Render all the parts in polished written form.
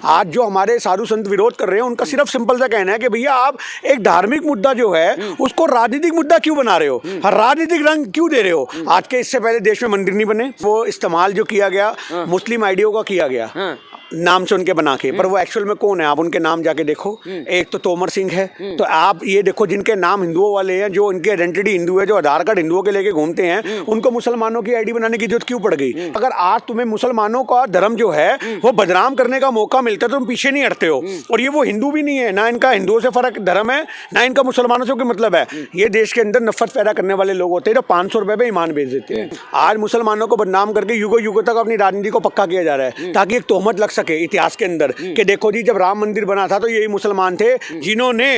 आज जो हमारे साधु संत विरोध कर रहे हैं उनका सिर्फ सिंपल सा कहना है कि भैया आप एक धार्मिक मुद्दा जो है उसको राजनीतिक मुद्दा क्यों बना रहे हो, राजनीतिक रंग क्यों दे रहे हो। आज के इससे पहले देश में मंदिर नहीं बने, वो इस्तेमाल जो किया गया मुस्लिम आइडियो का किया गया नाम से उनके बना के, पर वो एक्चुअल में कौन है आप उनके नाम जाके देखो। एक तो तोमर सिंह है, तो आप ये देखो जिनके नाम हिंदुओं वाले हैं, जो उनकी आइडेंटिटी हिंदू है, जो आधार कार्ड हिंदुओं के लेके घूमते हैं, उनको मुसलमानों की आईडी बनाने की जरूरत क्यों पड़ गई। अगर आज तुम्हें मुसलमानों का धर्म जो है वो बदनाम करने का मौका मिलता है तो तुम पीछे नहीं हटते हो। और ये वो हिंदू भी नहीं है, ना इनका हिंदुओं से फर्क धर्म है, ना इनका मुसलमानों से कोई मतलब है। ये देश के अंदर नफरत पैदा करने वाले लोग होते हैं जो 500 रुपए में ईमान बेच देते हैं। आज मुसलमानों को बदनाम करके युगों युगों तक अपनी राजनीति को पक्का किया जा रहा है ताकि एक तोहमत लग सके इतिहास के अंदर कि देखो जी जब राम मंदिर बना था तो यही मुसलमान थे जिन्होंने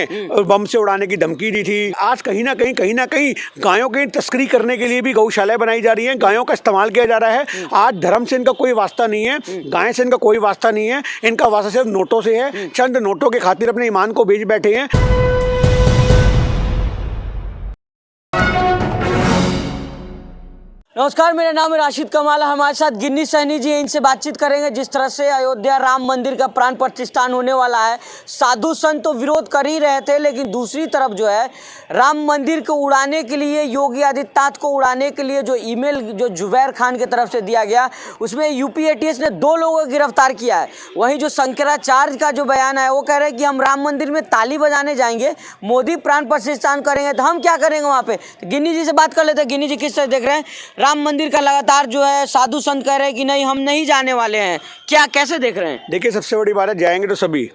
बम से उड़ाने की धमकी दी थी। आज कहीं ना कहीं गायों की तस्करी करने के लिए भी गौशालाएं बनाई जा रही हैं, गायों का इस्तेमाल किया जा रहा है। आज धर्म से इनका कोई वास्ता नहीं है, गाय से इनका कोई वास्ता नहीं है, इनका वास्ता सिर्फ नोटों से है। चंद नोटों के खातिर अपने ईमान को बेच बैठे हैं। नमस्कार, मेरा नाम है राशिद कमाला। हमारे साथ गिन्नी सैनी जी हैं, इनसे बातचीत करेंगे। जिस तरह से अयोध्या राम मंदिर का प्राण प्रतिष्ठान होने वाला है, साधु संत तो विरोध कर ही रहे थे, लेकिन दूसरी तरफ जो है राम मंदिर को उड़ाने के लिए, योगी आदित्यनाथ को उड़ाने के लिए जो ईमेल जो जुबैर खान की तरफ से दिया गया, उसमें यूपी एटीएस ने 2 लोगों को गिरफ्तार किया है। वहीं जो शंकराचार्य का जो बयान है वो कह रहे हैं कि हम राम मंदिर में ताली बजाने जाएंगे, मोदी प्राण प्रतिष्ठान करेंगे तो हम क्या करेंगे वहाँ पे। तो गिन्नी जी से बात कर लेते हैं। गिन्नी जी, किस तरह देख रहे हैं राम मंदिर का लगातार जो है साधु संत कह रहे हैं कि नहीं हम नहीं जाने वाले हैं, क्या कैसे देख रहे हैं। देखिए सबसे बड़ी बात है जाएंगे तो सभी।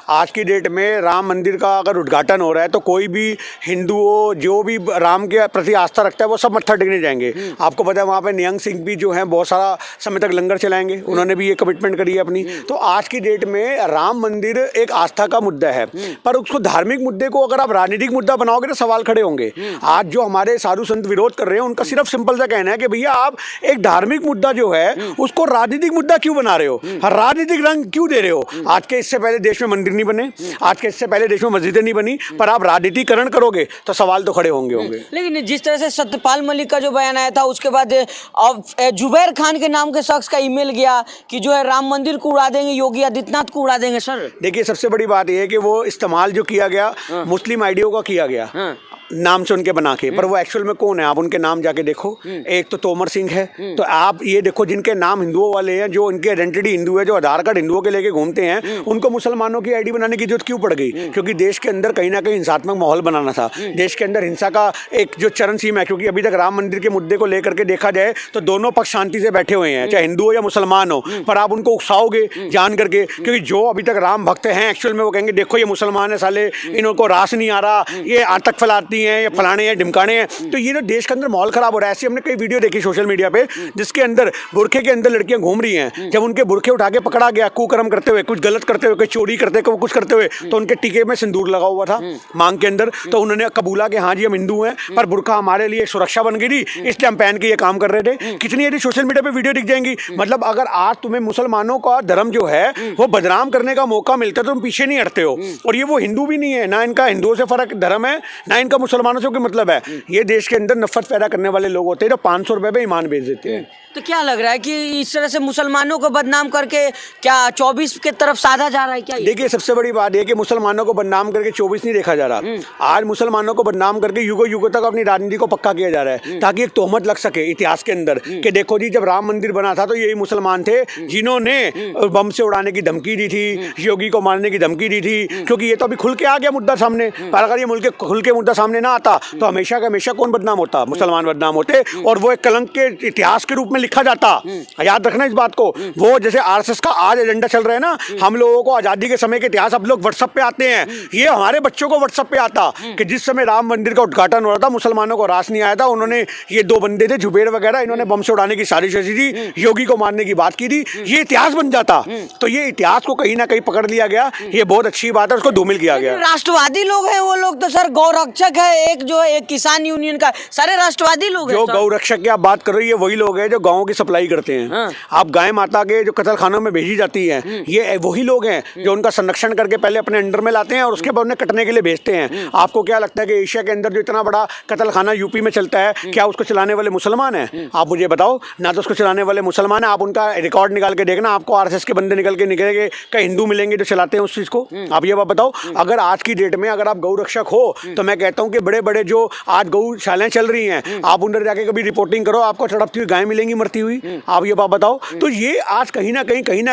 आज की डेट में राम मंदिर का अगर उद्घाटन हो रहा है तो कोई भी हिंदू हो जो भी राम के प्रति आस्था रखता है वो सब मत्था टेकने जाएंगे। आपको पता है वहाँ पे निहंग सिंह भी जो है बहुत सारा समय तक लंगर चलाएंगे, उन्होंने भी ये कमिटमेंट करी है अपनी। तो आज की डेट में राम मंदिर एक आस्था का मुद्दा है, पर उसको धार्मिक मुद्दे को अगर आप राजनीतिक मुद्दा बनाओगे तो सवाल खड़े होंगे। आज जो हमारे साधु संत विरोध कर रहे हैं उनका सिर्फ सिंपल सा कहना है कि भैया आप एक धार्मिक मुद्दा जो है उसको राजनीतिक मुद्दा क्यों बना रहे हो, राजनीतिक रंग क्यों दे रहे हो। आज के इससे पहले देश में मंदिर नहीं बने, आज के इससे पहले देश में मस्जिदें नहीं बनी, पर आप राजनीतिकरण करोगे तो सवाल तो खड़े होंगे। लेकिन जिस तरह से सत्यपाल मलिक का जो बयान आया था उसके बाद अब जुबैर खान के नाम के शख्स का ईमेल गया कि जो है राम मंदिर को उड़ा देंगे, योगी आदित्यनाथ को उड़ा देंगे। सर देखिए सबसे बड़ी बात यह है कि वो इस्तेमाल जो किया गया मुस्लिम आइडियो का किया गया नाम से उनके बना के, पर वो एक्चुअल में कौन है आप उनके नाम जाके देखो। एक तो तोमर सिंह है, तो आप ये देखो जिनके नाम हिंदुओं वाले हैं, जो उनकी आइडेंटिटी हिंदू है, जो आधार कार्ड हिंदुओं के लेके घूमते हैं, उनको मुसलमानों की आईडी बनाने की जरूरत क्यों पड़ गई। क्योंकि देश के अंदर कहीं ना कहीं हिंसात्मक माहौल बनाना था, देश के अंदर हिंसा का एक जो चरण सीमा है। क्योंकि अभी तक राम मंदिर के मुद्दे को लेकर के देखा जाए तो दोनों पक्ष शांति से बैठे हुए हैं, चाहे हिंदू हो या मुसलमान हो, पर आप उनको उकसाओगे जान करके। क्योंकि जो अभी तक राम भक्त हैं एक्चुअल में वो कहेंगे देखो ये मुसलमान है साले, इनको रास नहीं आ रहा, ये आतंक फैलाती हैं, ये फलाने हैं ढिमकाने हैं। तो ये जो देश के अंदर माहौल खराब हो रहा है। ऐसी हमने कई वीडियो देखी सोशल मीडिया पे जिसके अंदर बुरखे के अंदर लड़कियां घूम रही हैं, जब उनके बुरखे उठा के पकड़ा गया कुकर्म करते हुए, कुछ गलत करते हुए, कोई चोरी करते हुए, कुछ करते हुए, तो उनके टीके में सिंदूर लगा हुआ था मांग के अंदर। तो उन्होंने कबूला कि हाँ जी हम हिंदू हैं, पर बुरखा हमारे लिए सुरक्षा बन गई थी इसलिए हम पहन के ये काम कर रहे थे। कितनी यदि सोशल मीडिया पे वीडियो दिख जाएंगी। मतलब अगर आज तुम्हें मुसलमानों का धर्म जो है वो बदनाम करने का मौका मिलता है तो तुम पीछे नहीं हटते हो। और ये वो हिंदू भी नहीं है, ना इनका हिंदुओं से फर्क धर्म है, ना इनका मुसलमानों से कोई मतलब है। ये देश के अंदर नफरत पैदा करने वाले लोग होते हैं जो 500 रुपए में ईमान बेच देते हैं। तो क्या लग रहा है कि इस तरह से मुसलमानों को बदनाम करके क्या 24 की तरफ साधा जा रहा है क्या? देखिए सबसे बड़ी बात यह कि मुसलमानों को बदनाम करके 24 नहीं देखा जा रहा। आज मुसलमानों को बदनाम करके युगों युगों तक अपनी राजनीति को पक्का किया जा रहा है ताकि एक तोहमत लग सके इतिहास के अंदर कि देखो जी जब राम मंदिर बना था तो यही मुसलमान थे जिन्होंने बम से उड़ाने की धमकी दी थी, योगी को मारने की धमकी दी थी। क्योंकि ये तो अभी खुल के आ गया मुद्दा सामने, पर अगर ये मुल्क खुल के मुद्दा सामने ना आता तो हमेशा का हमेशा कौन बदनाम होता, मुसलमान बदनाम होते, और वो एक कलंक के इतिहास के रूप में लिखा जाता। याद रखना इस बात को। वो जैसे आरएसएस का आज एजेंडा चल रहा है ना, हम लोगों को आजादी के समय के इतिहास अब लोग व्हाट्सएप पे आते हैं, ये हमारे बच्चों को व्हाट्सएप पे आता कि जिस समय राम मंदिर का उद्घाटन हो रहा था मुसलमानों को रास नहीं आया था, उन्होंने ये 2 बंदे थे जुबैर वगैरह, इन्होंने बम से उड़ाने की साजिश रची थी, योगी को मारने की बात की थी, ये इतिहास बन जाता। तो ये इतिहास को कहीं ना कहीं पकड़ लिया गया, ये बहुत अच्छी बात है, उसको धूमिल किया गया। राष्ट्रवादी लोग हैं वो लोग तो सर गौ रक्षक है, एक जो है एक किसान यूनियन का, सारे राष्ट्रवादी लोग हैं जो सर। गौ रक्षक की आप बात कर रही है वही लोग हैं जो गाँव की सप्लाई करते हैं। हाँ। आप गाय माता के जो कत्ल खानों में भेजी जाती है, ये वही लोग हैं जो उनका संरक्षण करके पहले अपने अंडर में लाते हैं और उसके बाद उन्हें कटने के लिए भेजते हैं। आपको क्या लगता है कि एशिया के अंदर जो इतना बड़ा कत्ल खाना यूपी में चलता है, क्या उसको चलाने वाले मुसलमान हैं? आप मुझे बताओ ना। तो उसको चलाने वाले मुसलमान हैं। आप उनका रिकॉर्ड निकाल के देखना, आपको आरएसएस के बंदे निकलेंगे क्या हिंदू मिलेंगे जो चलाते हैं उस चीज को? आप ये बात बताओ। अगर आज की डेट में अगर आप गौ रक्षक हो तो मैं कहता हूं कि बड़े बड़े जो आज गौशालाएं चल रही हैं, आप उधर जाके कभी रिपोर्टिंग करो, आपको तड़पती हुई गाय मिलेंगी मरती हुई। आप ये बात बताओ। तो ये आज कहीं ना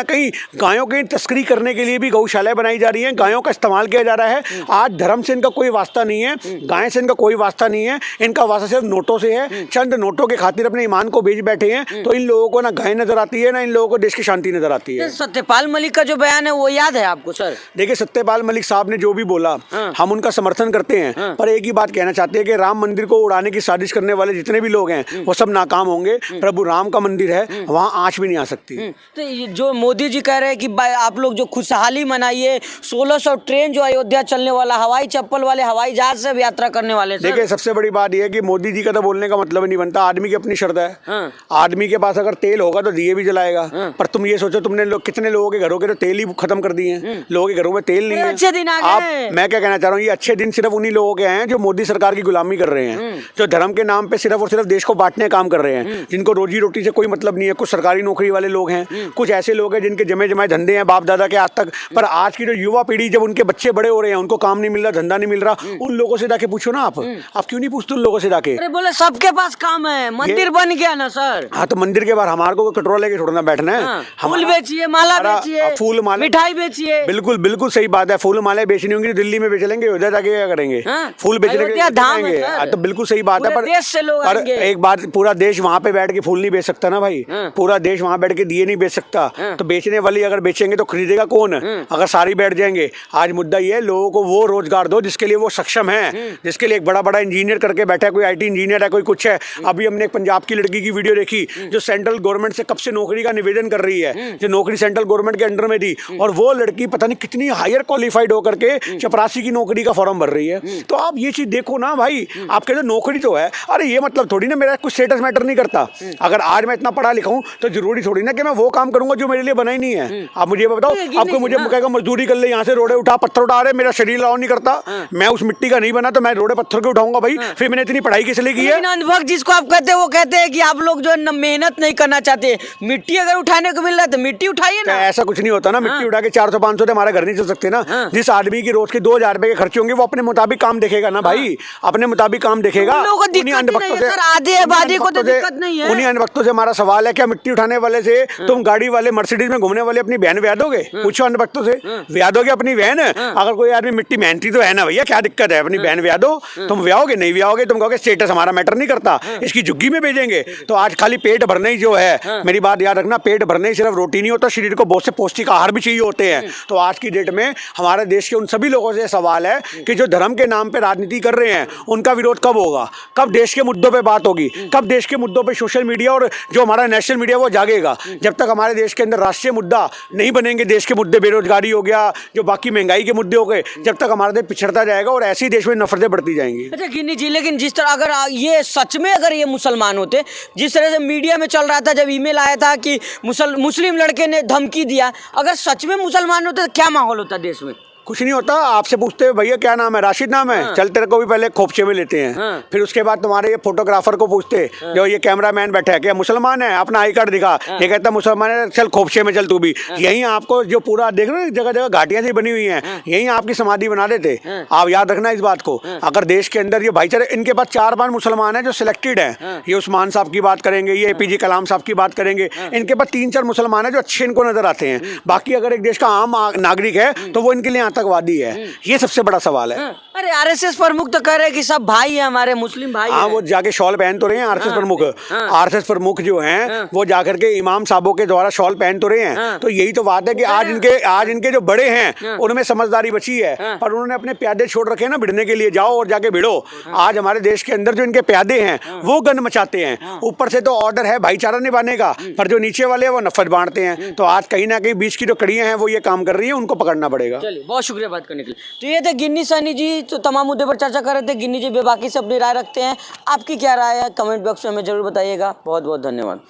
कहीं गायों की तस्करी करने के लिए भी गौशालाएं बनाई जा रही हैं, गायों का इस्तेमाल किया जा रहा है। आज धर्म से इनका कोई वास्ता नहीं है, गाय से इनका कोई वास्ता नहीं है, इनका वास्ता सिर्फ नोटों से है। चंद नोटों के खातिर अपने ईमान को बेच बैठे हैं। तो इन लोगों को ना गाय नजर आती है, ना इन लोगों को देश की शांति नजर आती है। सत्यपाल मलिक का जो बयान है वो याद है आपको सर? देखिए, सत्यपाल मलिक साहब ने जो भी बोला हम उनका समर्थन करते हैं, पर एक ही बात कहना चाहते हैं कि राम मंदिर को उड़ाने की साजिश करने वाले जितने भी लोग हैं वो सब नाकाम होंगे। प्रभु राम का मंदिर है, वहाँ आंच भी नहीं आ सकती। तो ये जो मोदी जी कह रहे हैं कि आप लोग जो खुशहाली मनाइए, 1600 ट्रेन जो अयोध्या चलने वाला, हवाई चप्पल वाले हवाई जहाज से यात्रा करने वाले। देखिए, सबसे बड़ी बात यह है कि मोदी जी का तो बोलने का मतलब नहीं बनता। आदमी की अपनी श्रद्धा है। आदमी के पास अगर तेल होगा तो दिए भी जलाएगा। पर तुम ये सोचो, तुमने कितने लोगों के घरों के तो तेल ही खत्म कर दिए हैं। लोगों के घरों में तेल नहीं है। अच्छे दिन आ गए। मैं क्या कहना चाह रहा हूँ, ये अच्छे दिन सिर्फ उन्हीं लोगों के हैं जो मोदी सरकार की गुलामी कर रहे हैं, जो धर्म के नाम पे सिर्फ और सिर्फ देश को बांटने का काम कर रहे हैं, जिनको रोजी रोटी से कोई मतलब नहीं है। कुछ सरकारी नौकरी वाले लोग हैं, कुछ ऐसे लोग हैं जिनके जमे जमाए धंधे हैं बाप दादा के आज तक। पर आज की जो युवा पीढ़ी, जब उनके बच्चे बड़े हो रहे हैं, उनको काम नहीं मिल रहा, धंधा नहीं मिल रहा, उन लोगों से जाके पूछो ना। आप क्यों नहीं पूछते उन लोगों से जाके? अरे बोले सबके पास काम है, मंदिर बन गया ना सर। हाँ, तो मंदिर के बाहर हमारे को कटोरा लेके छोड़ना बैठना है। फूल बेचिए, माला बेचिए, फूल माला, मिठाई बेचिए। बिल्कुल बिल्कुल सही बात है। फूल माला बेचनी होंगी तो दिल्ली में बेच लेंगे, उधर जाके क्या करेंगे? फूल बेचने के लिए। तो बिल्कुल सही बात है। पर एक बात, पूरा देश वहाँ पे बैठ के फूल नहीं बेच सकता ना भाई। पूरा देश वहाँ बैठ के दिए नहीं बेच सकता। तो बेचने वाली अगर बेचेंगे तो खरीदेगा कौन? अगर सारी बैठ जाएंगे। आज मुद्दा ये है, लोगों को वो रोजगार दो जिसके लिए वो सक्षम है, जिसके लिए एक बड़ा बड़ा इंजीनियर करके बैठा है, कोई IT इंजीनियर है, कोई कुछ है। अभी हमने एक पंजाब की लड़की की वीडियो देखी जो सेंट्रल गवर्नमेंट से कब से नौकरी का निवेदन कर रही है, जो नौकरी सेंट्रल गवर्नमेंट के अंडर में थी, और वो लड़की पता नहीं कितनी हायर क्वालिफाइड होकर के चपरासी की नौकरी का फॉर्म भर रही है। तो आप ये चीज देखो ना भाई, आप कहते हो नौकरी तो है, अरे ये मतलब थोड़ी ना मेरा कुछ स्टेटस मैटर नहीं करता। अगर आज मैं इतना पढ़ा लिखा हूं तो जरूरी थोड़ी ना कि मैं वो काम करूंगा जो मेरे लिए बना ही नहीं है। आप मुझे बताओ, आपको मुझे कहेगा मजदूरी कर ले, यहाँ से रोडे उठा, पत्थर उठा रहे, मेरा शरीर अलाउ नहीं करता, मैं उस मिट्टी का नहीं बना, तो मैं रोडे पत्थर के उठाऊंगा भाई। फिर मैंने इतनी पढ़ाई किस लिए की है? अनुभव जिसको आप कहते हैं वो कहते हैं कि आप लोग जो है मेहनत नहीं करना चाहते, मिट्टी अगर उठाने को मिल रहा है तो मिट्टी उठाइए ना। ऐसा कुछ नहीं होता ना, मिट्टी उठा के 400-500 से हमारे घर नहीं चल सकते ना। जिस आदमी की रोज के 2000 रुपए के खर्चे होंगे वो अपने मुताबिक काम देखेगा ना भाई, अपने मुताबिक काम देखेगा। उन्हीं अनभक्तों से हमारा सवाल है, क्या मिट्टी उठाने वाले से तुम गाड़ी वाले मर्सिडीज में घूमने वाले अपनी बहन ब्याह दोगे? पूछो अनभक्तों से, ब्याह दोगे अपनी बहन? अगर कोई आदमी मिट्टी मेहनती तो है ना भैया, क्या दिक्कत है? अपनी बहन ब्याह दो। तुम ब्याहोगे नहीं ब्याहोगे, तुम कहोगे स्टेटस हमारा मैटर नहीं करता, इसकी झुग्गी में भेजेंगे। तो आज खाली पेट भरने ही जो है, मेरी बात याद रखना, पेट भरने ही सिर्फ रोटी नहीं होता, शरीर को बहुत से पौष्टिक आहार भी चाहिए होते हैं। तो आज की डेट में हमारे देश के उन सभी लोगों से सवाल है कि जो धर्म के नाम पे राजनीति कर रहे हैं, उनका विरोध कब होगा? कब देश के मुद्दों पे बात होगी? कब देश के मुद्दों पे सोशल मीडिया और जो हमारा नेशनल मीडिया वो जागेगा? जब तक हमारे देश के अंदर राष्ट्रीय मुद्दा नहीं बनेंगे, देश के मुद्दे बेरोजगारी हो गया, जो बाकी महंगाई के मुद्दे हो गए, जब तक हमारा देश पिछड़ता जाएगा और ऐसे ही देश में नफरतें बढ़ती जाएंगी। अच्छा गिन्नी जी, लेकिन जिस तरह अगर ये सच में अगर ये मुसलमान होते, जिस तरह से मीडिया में चल रहा था, जब ईमेल आया था कि मुस्लिम लड़के ने धमकी दिया, अगर सच में मुसलमान होते तो क्या माहौल होता देश में? कुछ नहीं होता। आपसे पूछते हैं भैया क्या नाम है, राशिद नाम है, चल तेरे को भी पहले खोपचे में लेते हैं। फिर उसके बाद तुम्हारे ये फोटोग्राफर को पूछते जो ये कैमरामैन बैठा है क्या मुसलमान है, अपना आई कार्ड दिखा, ये कहता मुसलमान है, चल खोपचे में चल तू भी। यही आपको जो पूरा देख रहे हो जगह जगह घाटियां सी बनी हुई हैं, यही आपकी समाधि बना देते। आप याद रखना इस बात को। अगर देश के अंदर ये भाईचारे, इनके पास 4-5 मुसलमान है जो सिलेक्टेड है, ये उस्मान साहब की बात करेंगे, ये APJ कलाम साहब की बात करेंगे, इनके पास 3-4 मुसलमान है जो अच्छे इनको नजर आते हैं। बाकी अगर एक देश का आम नागरिक है तो वो इनके लिए आतंकवादी है। ये सबसे बड़ा सवाल है। अरे RSS प्रमुख तो कह रहे हैं कि सब भाई है हमारे, मुस्लिम भाई। हाँ, वो जाके शॉल पहन तो रहे हैं RSS प्रमुख। RSS प्रमुख जो हैं वो जाकर के इमाम साहबों के द्वारा शॉल पहन तो रहे हैं। तो यही तो बात है कि आज इनके जो बड़े हैं उनमें समझदारी बची है, पर उन्होंने अपने प्यादे छोड़ रखे हैं ना भिड़ने के लिए। जाओ और जाके भिड़ो। आज हमारे देश के अंदर जो इनके प्यादे हैं वो गन मचाते हैं। ऊपर से तो ऑर्डर है भाईचारा निभाने का, पर जो नीचे वाले हैं वो नफरत बांटते हैं। तो आज कहीं ना कहीं बीच की जो कड़ियां हैं वो ये काम कर रही है, उनको पकड़ना पड़ेगा। चलिए, बहुत शुक्रिया बात करने के लिए। तो ये थे गिन्नी सैनी जी, तो तमाम मुद्दे पर चर्चा कर रहे थे। गिन्नी जी बेबाकी से अपनी राय रखते हैं, आपकी क्या राय है कमेंट बॉक्स में हमें जरूर बताइएगा। बहुत बहुत धन्यवाद।